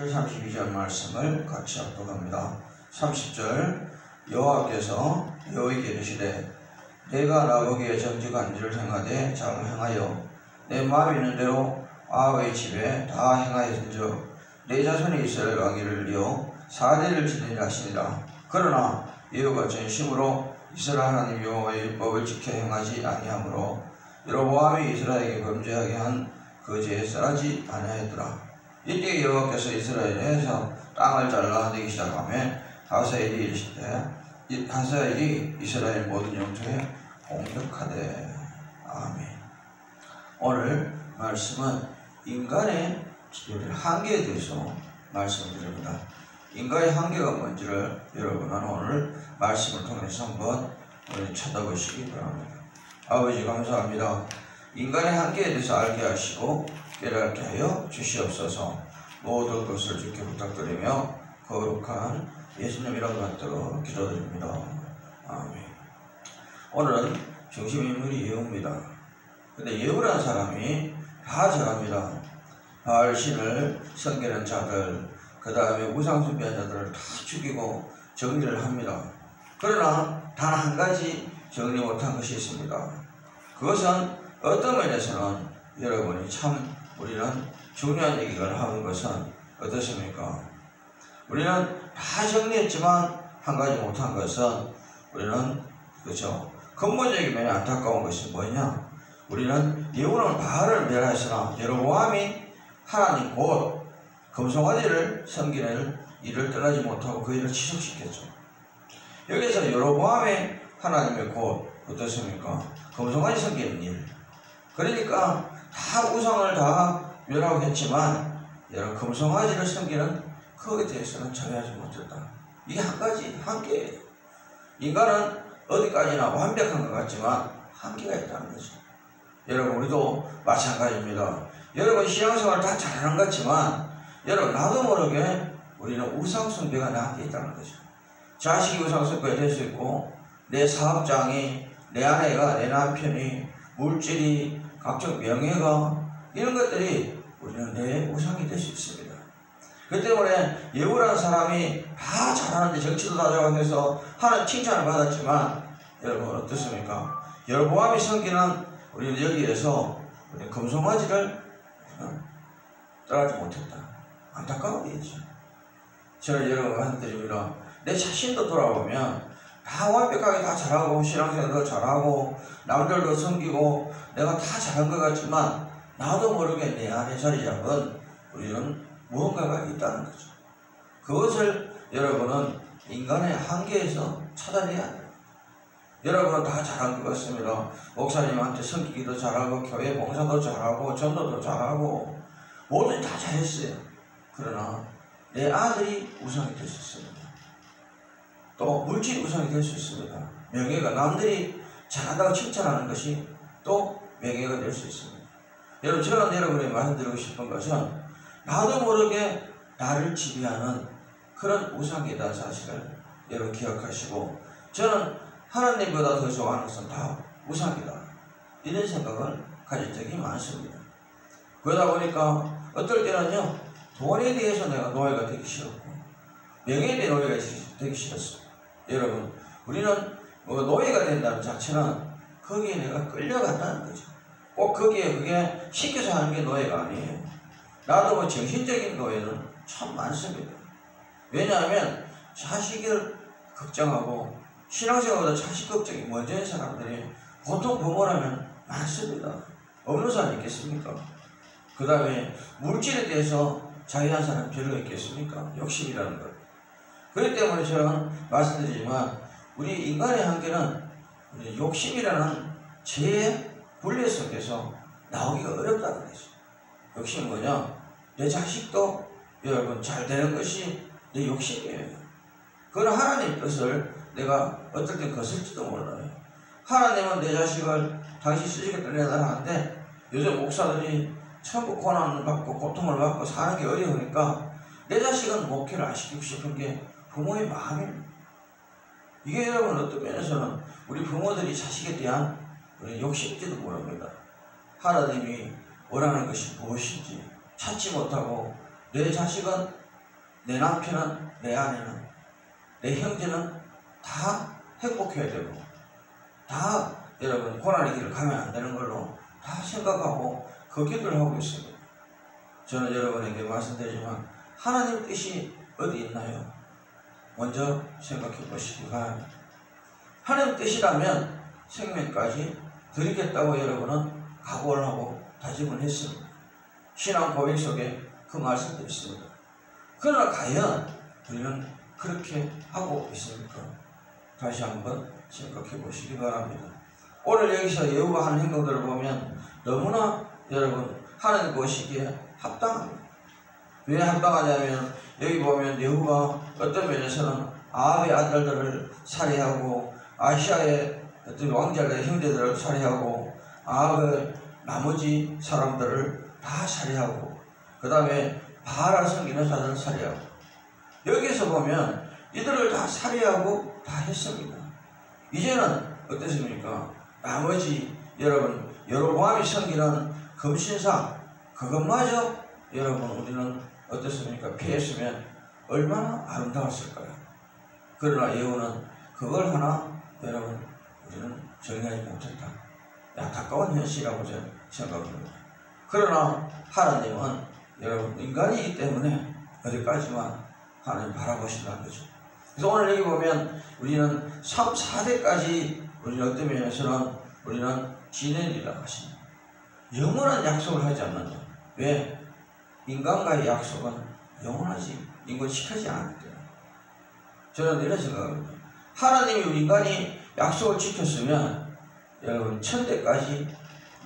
30절 32절 말씀을 같이 합독합니다. 30절 여호와께서 여호에게 이르시되 내가 나보기에 정직한 일을 행하되 잘 행하여 내 마음에 있는 대로 아합의 집에 다 행하였은즉 내 자손이 이스라엘 왕위를 이어 4대를 지내리라 하시니라. 그러나 여호와가 전심으로 이스라엘 하나님 여호와의 율법을 지켜 행하지 아니하므로 여로보암이 이스라엘에게 범죄하게 한 그 죄에 써라지 아니하였더라. 이때 여호와께서 이스라엘에서 땅을 잘라내기 시작하며 하사엘이 이르시되 하사엘이 이스라엘 모든 영토에 공격하되. 아멘. 오늘 말씀은 인간의 한계에 대해서 말씀드립니다. 인간의 한계가 뭔지를 여러분은 오늘 말씀을 통해서 한번 찾아보시기 바랍니다. 아버지 감사합니다. 인간의 한계에 대해서 알게 하시고 깨닫게 하여 주시옵소서. 모든 것을 주께 부탁드리며 거룩한 예수님 이름 받들어 기도드립니다. 아멘. 오늘은 중심 인물이 예후입니다. 근데 예후라는 사람이 다 잘합니다. 바알신을 섬기는 자들, 그 다음에 우상숭배한 자들을 다 죽이고 정리를 합니다. 그러나 단 한 가지 정리 못한 것이 있습니다. 그것은 어떤 면에서는 여러분이 참 우리는 중요한 얘기를 하는 것은 어떻습니까? 우리는 다 정리했지만 한 가지 못한 것은 우리는 그죠? 근본적인 면에 안타까운 것이 뭐냐? 우리는 예후는 바알을 멸하였으나 여로보암이 하나님 곧 금송아지를 섬기는 일을 떠나지 못하고 그 일을 지속시켰죠. 여기서 여로보암의 하나님의 곧 어떻습니까? 금송아지 섬기는 일. 그러니까 다 우상을 다 멸하고 했지만 여러분 금송아지를 섬기는 그거에 대해서는 자유하지 못했다. 이게 한 가지 한계예요. 인간은 어디까지나 완벽한 것 같지만 한계가 있다는 거죠. 여러분 우리도 마찬가지입니다. 여러분 신앙생활 다 잘하는 것 같지만 여러분 나도 모르게 우리는 우상숭배가 나한테 있다는 거죠. 자식이 우상숭배가 될 수 있고 내 사업장이 내 아내가 내 남편이 물질이 각종 명예가 이런 것들이 우리는 내 우상이 될 수 있습니다. 그 때문에 예후라는 사람이 다 잘하는데 정치도 다 잘하고 해서 하나님 칭찬을 받았지만 여러분 어떻습니까? 여로보암이 섬기는 우리는 여기에서 우리 금송아지를 떠나지 못했다. 안타까운 일이죠. 저는 여러분한테 드립니다. 내 자신도 돌아보면 다 완벽하게 다 잘하고 신앙생활도 잘하고 남들도 섬기고 내가 다 잘한 것 같지만 나도 모르게 내 안에 자리 잡은 우리는 무언가가 있다는 거죠. 그것을 여러분은 인간의 한계에서 찾아내야 돼요. 여러분은 다 잘한 것 같습니다. 목사님한테 섬기기도 잘하고 교회 봉사도 잘하고 전도도 잘하고 모든 다 잘했어요. 그러나 내 아들이 우상이 될 수 있습니다. 또 물질이 우상이 될 수 있습니다. 명예가 남들이 잘한다고 칭찬하는 것이 또 명예가 될 수 있습니다. 여러분 저는 여러분에게 말씀드리고 싶은 것은 나도 모르게 나를 지배하는 그런 우상에 대한 사실을 여러분 기억하시고 저는 하나님보다 더 좋아하는 것은 다 우상이다. 이런 생각을 가진 적이 많습니다. 그러다 보니까 어떨 때는요 돈에 대해서 내가 노예가 되기 싫었고 명예에 대해 노예가 되기 싫었어. 여러분 우리는 노예가 된다는 자체는 거기에 내가 끌려간다는 거죠. 꼭 거기에 그게 시켜서 하는 게 노예가 아니에요. 나도 정신적인 노예는 참 많습니다. 왜냐하면 자식을 걱정하고 신앙생활보다 자식 걱정이 먼저인 사람들이 보통 부모라면 많습니다. 없는 사람 있겠습니까? 그 다음에 물질에 대해서 자유한 사람 별로 있겠습니까? 욕심이라는 것. 그렇기 때문에 저는 말씀드리지만 우리 인간의 한계는 욕심이라는 죄의 분리 속에서 나오기가 어렵다는 거죠. 욕심은 뭐냐? 내 자식도 여러분 잘 되는 것이 내 욕심이에요. 그건 하나님의 뜻을 내가 어떨 때 거슬지도 몰라요. 하나님은 내 자식을 당신 쓰시겠다 하는데 요즘 목사들이 전부 고난을 받고 고통을 받고 사는 게 어려우니까 내 자식은 목회를 안 시키고 싶은 게 부모의 마음입니다. 이게 여러분 어떤 면에서는 우리 부모들이 자식에 대한 욕심인지도 모릅니다. 하나님이 원하는 것이 무엇인지 찾지 못하고 내 자식은 내 남편은, 내 아내는, 내 형제는 다 행복해야 되고 다 여러분 고난의 길을 가면 안 되는 걸로 다 생각하고 그 기도를 하고 있습니다. 저는 여러분에게 말씀드리지만 하나님 뜻이 어디 있나요? 먼저 생각해 보시기 바랍니다. 하나님 뜻이라면 생명까지 드리겠다고 여러분은 각오를 하고 다짐을 했습니다. 신앙 고백 속에 그 말씀도 있습니다. 그러나 과연 우리는 그렇게 하고 있습니까? 다시 한번 생각해 보시기 바랍니다. 오늘 여기서 여호가 하는 행동들을 보면 너무나 여러분 하나님 보시기에 합당합니다. 왜 합당하냐면 여기 보면 여호가 어떤 면에서는 아합의 아들들을 살해하고 아시아의 어떤 왕자의 형제들을 살해하고 아합의 나머지 사람들을 다 살해하고 그 다음에 바알을 섬기는 자들을 살해하고 여기서 보면 이들을 다 살해하고 다 했습니다. 이제는 어떻습니까? 나머지 여러분 여로보암이 섬기는 금신상 그것마저 여러분 우리는 어떻습니까? 피했으면 얼마나 아름다웠을까요? 그러나 여호는 그걸 하나 여러분 우리는 정리하지 못했다. 안타까운 현실이라고 저는 생각합니다. 그러나 하나님은 여러분 인간이기 때문에 어디까지만 하나님 바라보신다는 거죠. 그래서 오늘 여기 보면 우리는 3, 4대까지 우리는 어떤 면에서는 우리는 지내리라 하십니다. 영원한 약속을 하지 않는다. 왜? 인간과의 약속은 영원하지 인간시키지 않기 때문에 저는 이런 생각합니다. 하나님이 인간이 약속을 지켰으면 여러분 천대까지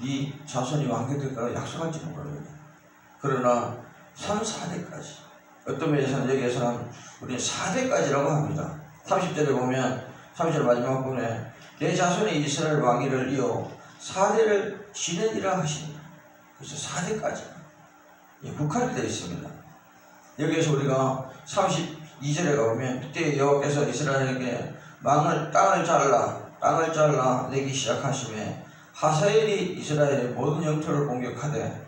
네 자손이 왕족될 거라고 약속할지는 모릅니다. 그러나 3, 4대까지 어떤 면에서는 여기에서는 우리는 4대까지라고 합니다. 30절에 보면 30절 마지막 부분에 내 자손이 이스라엘 왕위를 이어 4대를 지내리라 하십니다. 그래서 4대까지 국한이 되어 있습니다. 여기에서 우리가 32절에 가보면 그때 여호와께서 이스라엘에게 땅을 잘라 내기 시작하심에 하사엘이 이스라엘의 모든 영토를 공격하되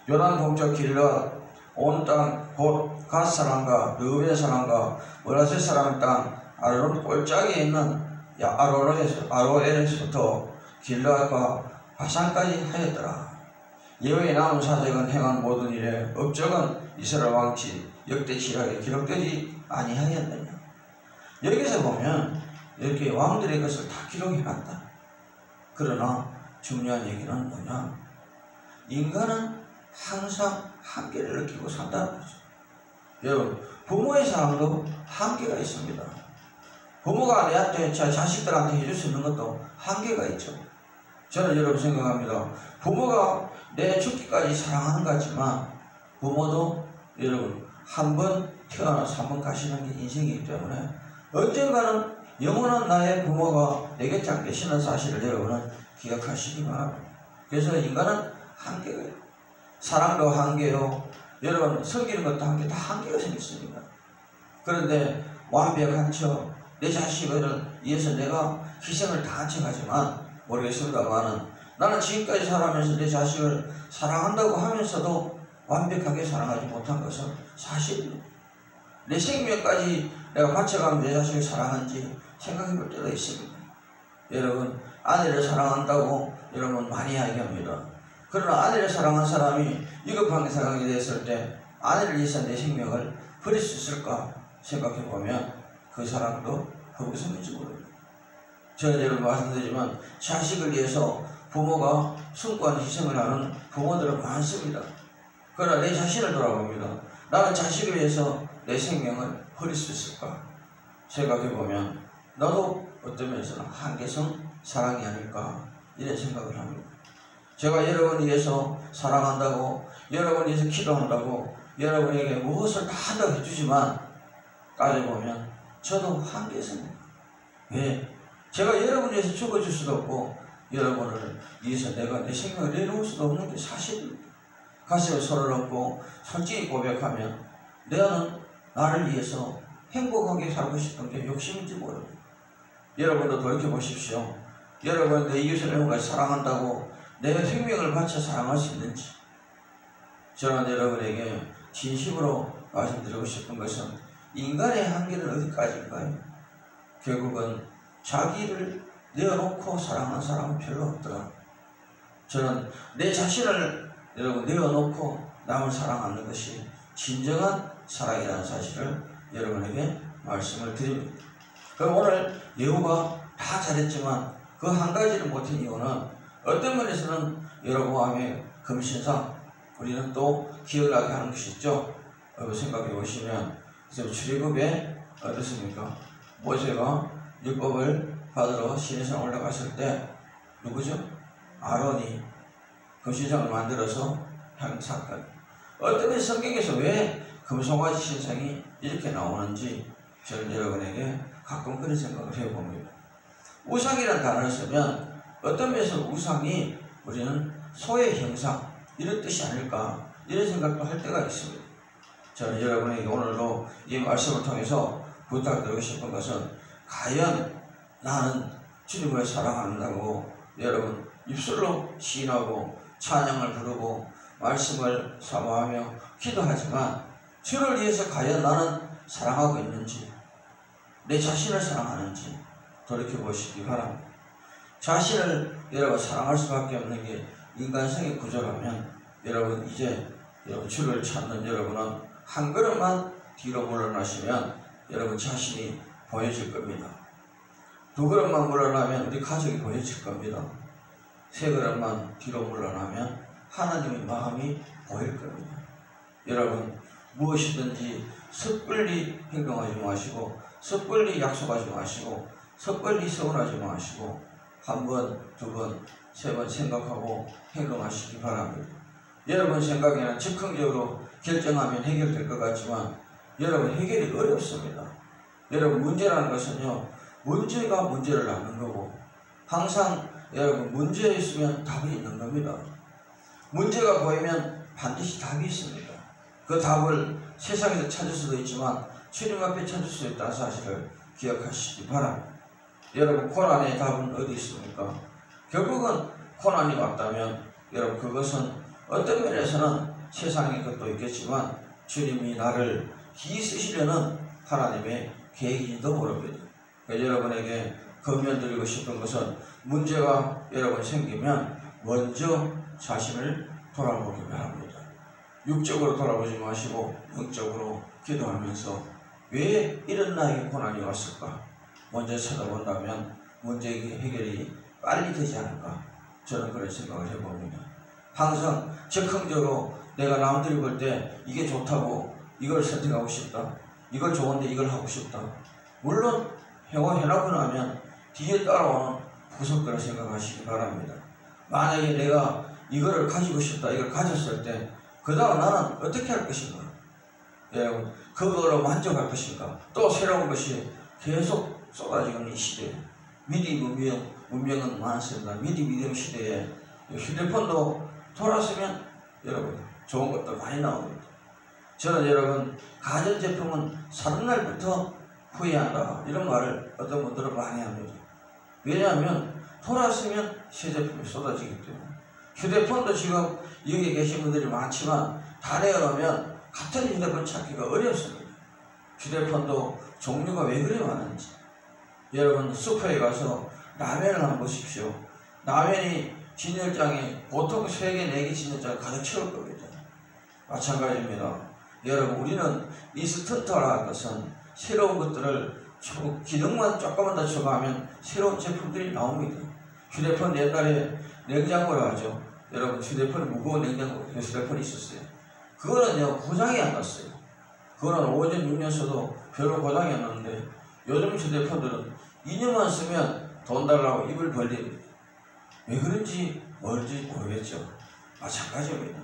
요단 동쪽 길러 온 땅 곧 갓 사람과 르우벤 사람과 므라세 사람의 땅 아론 골짜기에 있는 아로엘에서부터 길르앗과 바산까지 하였더라. 여호와의 남은 사적은 행한 모든 일에 업적은 이스라엘 왕치 역대 지략에 기록되지 아니하였느냐. 여기서 보면 이렇게 왕들의 것을 다 기록해놨다. 그러나 중요한 얘기는 뭐냐? 인간은 항상 한계를 느끼고 산다는 거죠. 여러분 부모의 사랑도 한계가 있습니다. 부모가 내한테 자식들한테 해줄 수 있는 것도 한계가 있죠. 저는 여러분 생각합니다. 부모가 내 죽기까지 사랑하는 것 같지만 부모도 여러분 한 번 태어나서 한 번 가시는 게 인생이기 때문에 언젠가는 영원한 나의 부모가 내 곁에 안 계시는 사실을 여러분은 기억하시기 바랍니다. 그래서 인간은 한계가 있고 사랑도 한계요 여러분 섬기는 것도 한계 다 한계가 생겼습니다. 그런데 완벽한 척 내 자식을 위해서 내가 희생을 다한 척 하지만 모르겠습니다만은 나는 지금까지 살아가면서 내 자식을 사랑한다고 하면서도 완벽하게 사랑하지 못한 것은 사실입니다. 내 생명까지 내가 바쳐가면 내 자식을 사랑한지 생각해 볼 때가 있습니다. 여러분 아내를 사랑한다고 여러분 많이 이야기합니다. 그러나 아내를 사랑한 사람이 위급한 상황이 됐을 때 아내를 위해서 내 생명을 버릴 수 있을까 생각해 보면 그 사람도 허구성인지 모릅니다. 저는 여러분 말씀드리지만 자식을 위해서 부모가 숭고한 희생을 하는 부모들은 많습니다. 그러나 내 자신을 돌아봅니다. 나는 자식을 위해서 내 생명을 버릴 수 있을까 생각해 보면 나도 어떤 면에서는 한계성 사랑이 아닐까 이런 생각을 합니다. 제가 여러분을 위해서 사랑한다고 여러분을 위해서 기도한다고 여러분에게 무엇을 다 한다고 해주지만 따져보면 저도 한계성입니다. 왜? 제가 여러분을 위해서 죽어줄 수도 없고 여러분을 위해서 내가 내 생명을 내놓을 수도 없는 게 사실입니다. 가슴에 손을 얹고 솔직히 고백하면 내가는 나를 위해서 행복하게 살고 싶은 게 욕심인지 모릅니다. 여러분도 돌이켜보십시오. 여러분 내 이웃을 여러분까지 사랑한다고 내 생명을 바쳐 사랑할 수 있는지 저는 여러분에게 진심으로 말씀드리고 싶은 것은 인간의 한계는 어디까지인가요? 결국은 자기를 내어놓고 사랑하는 사람은 별로 없더라. 저는 내 자신을 여러분 내어놓고 남을 사랑하는 것이 진정한 사랑이라는 사실을 여러분에게 말씀을 드립니다. 그럼 오늘 예후가 다 잘했지만 그 한 가지를 못한 이유는 어떤 면에서는 여러분의 금신상 우리는 또 기억나게 하는 것이 있죠. 생각해 보시면 출애굽에 어떻습니까? 모세가 율법을 받으러 시내산 올라갔을 때 누구죠? 아론이 금신상을 만들어서 한 사건. 어떤 성경에서 왜 금송아지 신상이 이렇게 나오는지 저는 여러분에게 가끔 그런 생각을 해봅니다. 우상이라는 단어를 쓰면 어떤 면에서 우상이 우리는 소의 형상 이런 뜻이 아닐까 이런 생각도 할 때가 있습니다. 저는 여러분에게 오늘도 이 말씀을 통해서 부탁드리고 싶은 것은 과연 나는 주님을 사랑한다고 여러분 입술로 시인하고 찬양을 부르고 말씀을 사모하며 기도하지만 주를 위해서 과연 나는 사랑하고 있는지 내 자신을 사랑하는지 돌이켜보시기 바랍니다. 자신을 여러분 사랑할 수밖에 없는 게 인간성의 구조라면 여러분 이제 여러분 주를 찾는 여러분은 한 걸음만 뒤로 물러나시면 여러분 자신이 보여질 겁니다. 두 걸음만 물러나면 우리 가족이 보여질 겁니다. 세 걸음만 뒤로 물러나면 하나님의 마음이 보일 겁니다. 여러분 무엇이든지 섣불리 행동하지 마시고 섣불리 약속하지 마시고 섣불리 서운하지 마시고 한 번, 두 번, 세 번 생각하고 행동하시기 바랍니다. 여러분 생각에는 즉흥적으로 결정하면 해결될 것 같지만 여러분 해결이 어렵습니다. 여러분 문제라는 것은요 문제가 문제를 낳는 거고 항상 여러분 문제 있으면 답이 있는 겁니다. 문제가 보이면 반드시 답이 있습니다. 그 답을 세상에서 찾을 수도 있지만 주님 앞에 찾을 수 있다는 사실을 기억하시기 바랍니다. 여러분 고난의 답은 어디 있습니까? 결국은 고난이 왔다면 여러분 그것은 어떤 면에서는 세상의 것도 있겠지만 주님이 나를 기 쓰시려는 하나님의 계획인지도 모릅니다. 여러분에게 권면드리고 싶은 것은 문제가 여러분 생기면 먼저 자신을 돌아보기 바랍니다. 육적으로 돌아보지 마시고 영적으로 기도하면서 왜 이런 나에게 고난이 왔을까? 먼저 찾아본다면 문제의 해결이 빨리 되지 않을까? 저는 그런 생각을 해봅니다. 항상 즉흥적으로 내가 남들이 볼 때 이게 좋다고 이걸 선택하고 싶다. 이걸 좋은데 이걸 하고 싶다. 물론 해놓고 나면 뒤에 따라오는 후속들을 생각하시기 바랍니다. 만약에 내가 이거를 가지고 싶다. 이걸 가졌을 때 그 다음 나는 어떻게 할 것인가? 여러분 그거로 만족할 것인가? 또 새로운 것이 계속 쏟아지는 이 시대에 미디 문명은 많습니다. 미디어 시대에 휴대폰도 돌아서면 여러분 좋은 것도 많이 나옵니다. 저는 여러분 가전제품은 사는 날부터 후회한다 이런 말을 어떤 분들은 많이 합니다. 왜냐하면 돌아서면 새 제품이 쏟아지기 때문에 휴대폰도 지금 여기 계신 분들이 많지만 다 내어놓으면 같은 휴대폰 찾기가 어렵습니다. 휴대폰도 종류가 왜 그리 많은지 여러분 슈퍼에 가서 라면을 한번 보십시오. 라면이 진열장에 보통 3개, 4개 진열장을 가득 채울 겁니다. 마찬가지입니다. 여러분 우리는 인스턴트라는 것은 새로운 것들을 기능만 조금만 더 추가하면 새로운 제품들이 나옵니다. 휴대폰 옛날에 냉장고라 하죠. 여러분 휴대폰에 무거운 냉장고 휴대폰이 있었어요. 그거는요 고장이 안 났어요. 그거는 5년 6년 써도 별로 고장이 안 났는데 요즘 휴대폰들은 2년만 쓰면 돈 달라고 입을 벌립니다. 왜 그런지 뭘지 모르겠죠. 마찬가지입니다.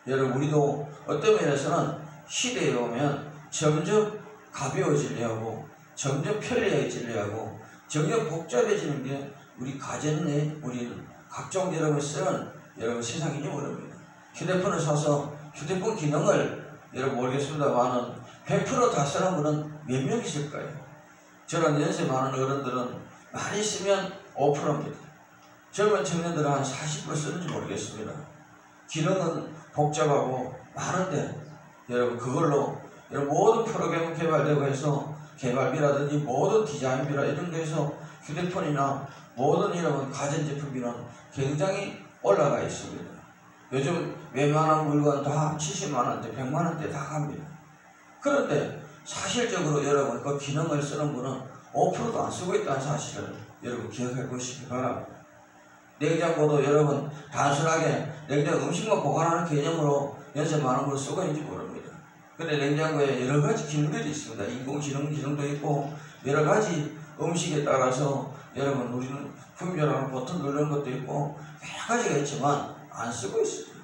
여러분 우리도 어떤 면에서는 시대에 오면 점점 가벼워지려 하고 점점 편리해지려 하고 점점 복잡해지는 게 우리 가정 내 우리는 각종 여러분 쓰는 여러분 세상인지 모릅니다. 휴대폰을 사서 휴대폰 기능을 여러분 모르겠습니다만은 100% 다 쓰는 분은 몇 명 있을까요? 저는 연세 많은 어른들은 많이 쓰면 5%입니다. 젊은 청년들은 한 40% 쓰는지 모르겠습니다. 기능은 복잡하고 많은데 여러분 그걸로 이런 모든 프로그램 개발되고 해서 개발비라든지 모든 디자인비라 이런 데서 휴대폰이나 모든 이런 가전제품비는 굉장히 올라가 있습니다. 요즘 웬만한 물건 다 70만원대, 100만원대 다 갑니다. 그런데 사실적으로 여러분 그 기능을 쓰는 분은 5%도 안 쓰고 있다는 사실을 여러분 기억해 보시기 바랍니다. 냉장고도 여러분 단순하게 냉장 음식만 보관하는 개념으로 연세 많은 걸 쓰고 있는지 모릅니다. 근데 냉장고에 여러 가지 기능들이 있습니다. 인공지능 기능도 있고 여러 가지 음식에 따라서 여러분 우리는 분별하는 버튼 누르는 것도 있고 여러 가지가 있지만 안 쓰고 있습니다.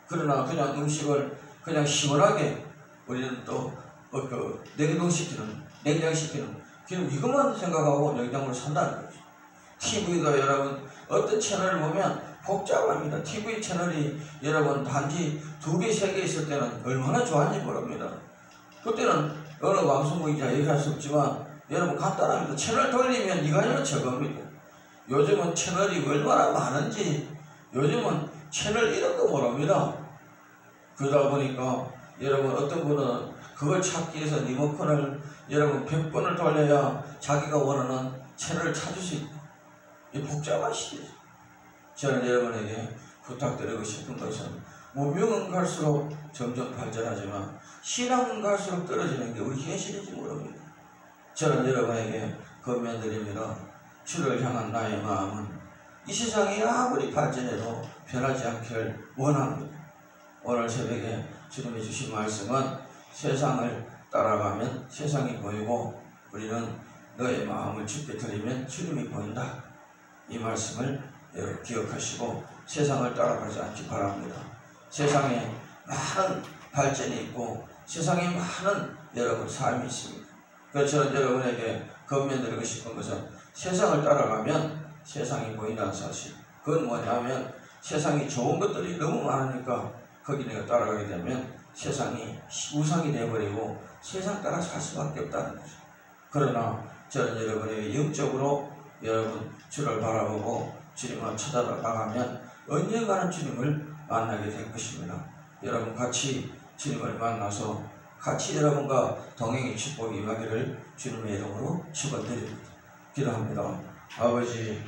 그러나 그냥 음식을 그냥 시원하게 우리는 또 냉동시키는, 냉장시키는 기능 이것만 생각하고 냉장고를 산다는 거죠. TV도 여러분 어떤 채널을 보면 복잡합니다. TV 채널이 여러분 단지 2개, 3개 있을 때는 얼마나 좋았는지 모릅니다. 그때는 어느 방송국인지 얘기할 수 없지만 여러분 간단합니다. 채널 돌리면 이간이면 저겁니다. 요즘은 채널이 얼마나 많은지 요즘은 채널 이름도 모릅니다. 그러다 보니까 여러분 어떤 분은 그걸 찾기 위해서 리모컨을 여러분 100번을 돌려야 자기가 원하는 채널을 찾을 수 있고 이 복잡한 시대죠. 저는 여러분에게 부탁드리고 싶은 것은 문명은 갈수록 점점 발전하지만 신앙은 갈수록 떨어지는 게 우리 현실인지 모릅니다. 저는 여러분에게 권면드립니다. 주를 향한 나의 마음은 이 세상이 아무리 발전해도 변하지 않기를 원합니다. 오늘 새벽에 주님이 주신 말씀은 세상을 따라가면 세상이 보이고 우리는 너의 마음을 주께 드리면 주님이 보인다. 이 말씀을 여러분 기억하시고 세상을 따라가지 않기 바랍니다. 세상에 많은 발전이 있고 세상에 많은 여러분 삶이 있습니다. 그래서 저는 여러분에게 권면드리고 싶은 것은 세상을 따라가면 세상이 보인다는 사실. 그건 뭐냐면 세상이 좋은 것들이 너무 많으니까 거기 내가 따라가게 되면 세상이 우상이 되어버리고 세상 따라 살 수밖에 없다는 거죠. 그러나 저는 여러분에게 영적으로 여러분 주를 바라보고 주님을 찾아나가면 언젠가는 주님을 만나게 될 것입니다. 여러분 같이 주님을 만나서 같이 여러분과 동행의 축복이 임하기를 주님의 이름으로 축원드립니다. 기도합니다. 아버지